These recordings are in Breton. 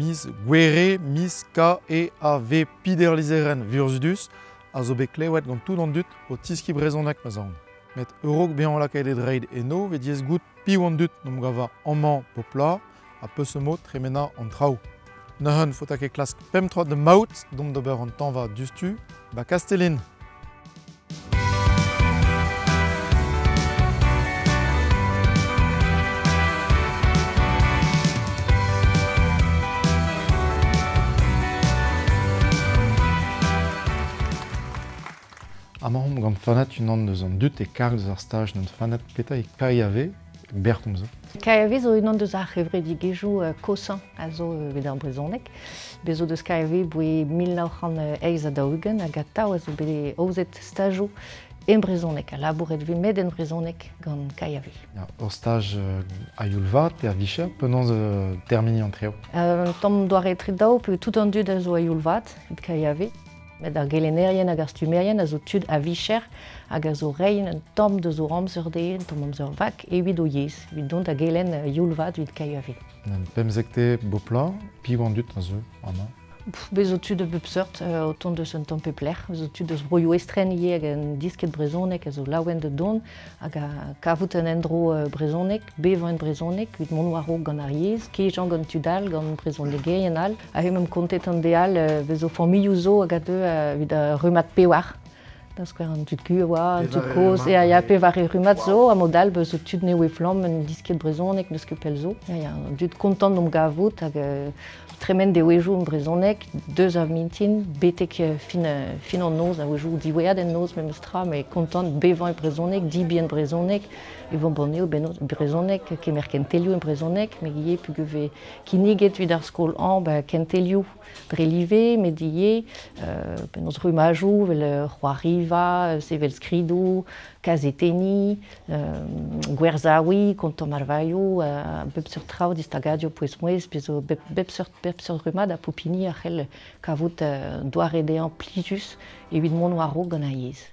mis gwere, mis ka e a ve piderlizeren vurzudus, a zo bet klewet gant tout an dut o tiski brezonek ma zaon. Met eurok behan lakait e dreid eno, ve diez gout piou an dut nom gava amman popla, a peus mo tremena an traoù. Neuhen fotak e klask pemtroad de maout, dom d'ober an tanva dustu, ba Castellin. Amañ gant fanet unan deus an dut e karg deus ar staj n'an fanet peta e kaiave, bertom zo. Kaiave zo unan deus ar revredigezhou kosan a zo bet ar brezonek. Bezo deus kaiave boe 1900 a daougen hag a tao a zo bet ouzet stajou en brezonek, a labouret ve med en brezonek gant kaiave. Ur staj a youlvat pe a vicher, penans termini an treo. Tom doare etre daou pe tout an dud a zo a youlvat et kaiave. Met ar gelenerien hag ar stumerien a zo tud a vicher hag a zo rein un tom de zo amzer den, tom amzer vak, evit o yez. Evit dont a gelen youlvat vid kaiave. N'an pemzekte bopla, piou an dut a zo, amañ. Bezo tud a bep seurt o tont deus un tamm pepler. Bezo tud eus broioù estren ie hag un disket brezonek a zo laouen de don hag a kavout un endro brezonek, bevan brezonek, vid mon waro gant ar yez, kejan gant tudal gant brezonek geien al. A hem kontet an deal bezo familioù zo hag a deu vid a rumat pewar. Da skwer an tud ku oa, an tud koz, e a pevar e rumat zo, a modal bezo tud ne oe flam un disket brezonek neus ket pel zo. An tud kontant nom gavout hag tremen de oejou en brezonek, deus a mintin, betek fin an noz, a oejou diwead en noz me meustra, me kontant bevan e brezonek, dibi en brezonek, e vont boneo brezonek, kemer kentelioù en brezonek, me gie pu geve kiniget vid ar skol an, kentelioù dre live, me die, benoz rumajou, vel c'hoariva, sevel skridou, kazeteni, gwerzaoui, kontom ar vaio, bep seurt traoù distagadio pouez mouez, bezo bep seurt rumad a popini a c'hell kavout doare dean plijus evit mon waro gant a yez.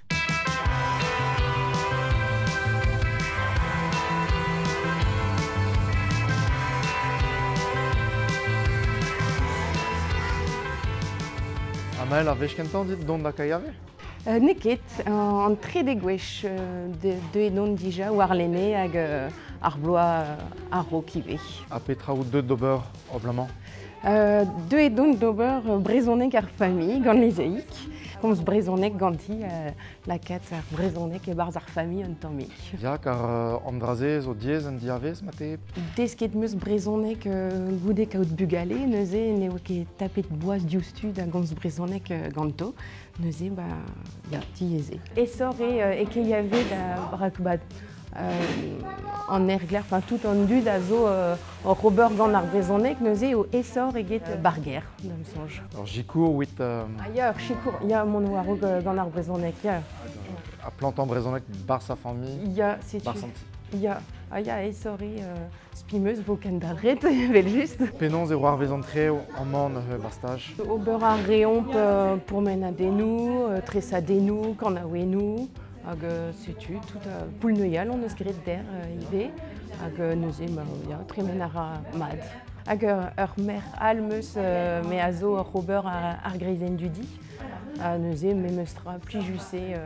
Amael ar vech kentan dit dont da kaiave? Neket, an tre de gwech de enon dija war lene hag ar bloa ar-ro kive. A petraoù deud d'ober oblamant? De edon d'ober brezonek ar fami gant lezeik. Komz brezonek ganti lakat ar brezonek e barz ar fami un tammik. Yak ar andraze zo diez en diavez mate? Desket meus brezonek goude kaout bugale, neuze ne oa ket tapet boaz dioustu da gomz brezonek ganto. Neuze ti eze. Esor e keiave da brak an ergler, tout an dud a zo an rober gant ar brezonek, neuze o esor eget barger, d'am sonj. Alors jikour wit... Ya, chikour, ya mon waro gant ar brezonek, ya. A plantan brezonek bar sa fami? Ya, setu. Bar santi? Ya, esori spimeus vo ken dalret, vel just. Penons e war vezan treo amman bar staj? Ober ar reomp pour men a denou, tresa denou, kan a wenou, hag setu, tout poul neuial on eus gret der ive, hag neuze tremen ar mad. Hag ur mer al meus me a zo ober ar greizen dudi, neuze me meustra plijuse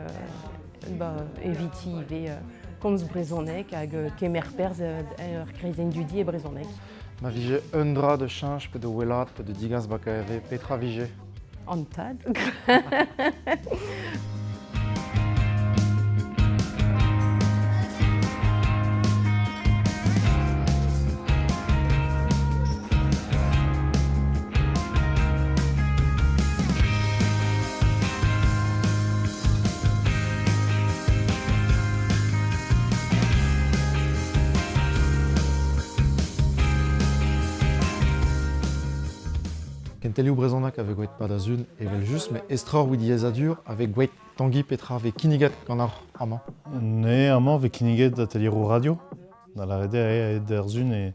eviti ive komz brezonek hag kemer perz ur greizen dudi e brezonek. Ma vije un dra de chanj pe de welat pe de digaz ba kaiave, petra vije? An tad. Kentelioù brezonak ave gweet pad a zun evel just, me estror wid yez a dur ave gweet tangi petra ave kiniget gant ar amañ. Ne amañ ve kiniget da talierou radio. Da la rede a der zun e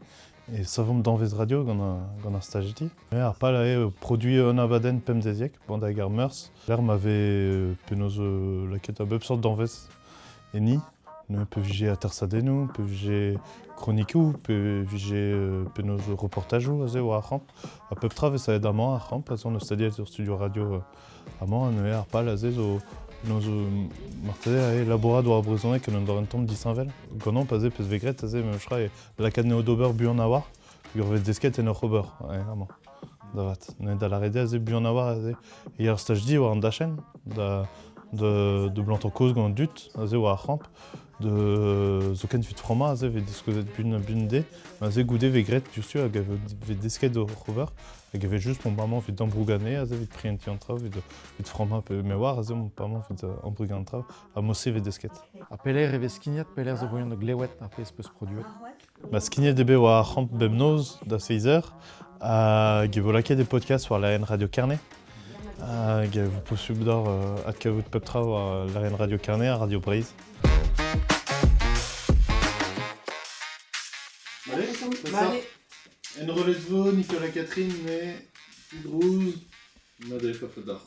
savom danvez radio gant ar stajeti. Ar pal a produit un abaden pemzeziek, band hag ar meurs. Ler m'ave penoz laket a bep sort danvez e ni. Ne peut viger à Tersadenu, peut viger Chroniquou, peut viger nos reportages ou à Ramp. À peu près, ça aide à moi à Ramp, parce qu'on a studié sur Studio Radio à moi, on a pas la zézo. Nos martedea laboratoire à Brezhoneg que nous avons tombe d'Issainvel. Quand on passe pes vegret, mais je crois la cadne au dober buon avoir, il y aurait des skates et nos rober, vraiment. Davat, on est dans la rede à buon avoir, et hier stage dit en dachen, de blanc en cause gant dut, ou à ramp, de zoken fit froma, ve discuter bun dé, mais goudé vegret juste avec des skates au rober. Il y avait juste mon maman fait d'embrouganer, elle avait pris un petit entrave, de fromage un peu mémoire, mon maman fait d'embrouganer un entrave, à mosser avec des skates. A peler et skignat, peler zo voyant de glewet a pes peus produit. Ma skignat debe wa ramp bemnoz da 6 heures, gevolake des podcasts sur la N Radio Carnet. Vous possible d'or at kavout peptra ou la N Radio Carnet à Radio Braise. Allez, en relève Nicolas Catherine, mais Idrouz, Nadel Kofedar.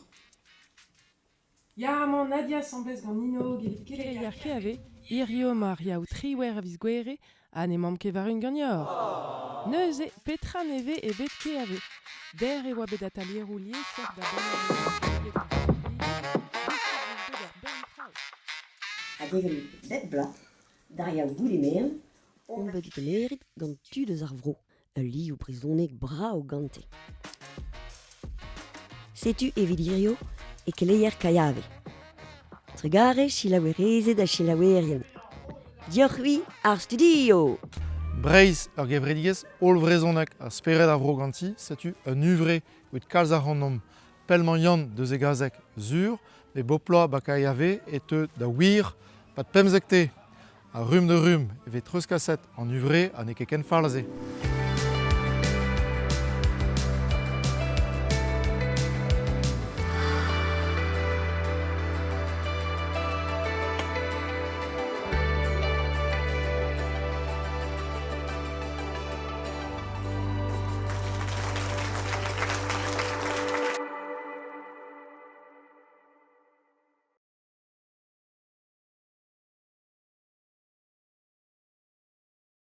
Yaramon Nadia Sambes gant Nino, Gelit Keleiar Keave, Irio Maria ou Triwer avis Guere, Anemam Kevarun Gagnor. Neuze, Petra Neve et Bet Keave. Der e oa bet atelier roulier, chef d'abord. Hag even bet blat, daria goulimean, On bet glerit gant tu deus ar vro, un li ou brezhoneg bra o gante. Setu evedirio e keleier kaiave. Tregare chilawereze da chilawerien. Dioc'hui ar studio! Breiz ar gevredigez ol vrezonek a speret a vro ganti, setu un uvre with kalz ar hannom pelman yann deus e gazek zur, e bopla bakay ave et te da wir pat pemzek te. A rum de rum, e vet treus kaset an uvre a ne ket ken farlaze.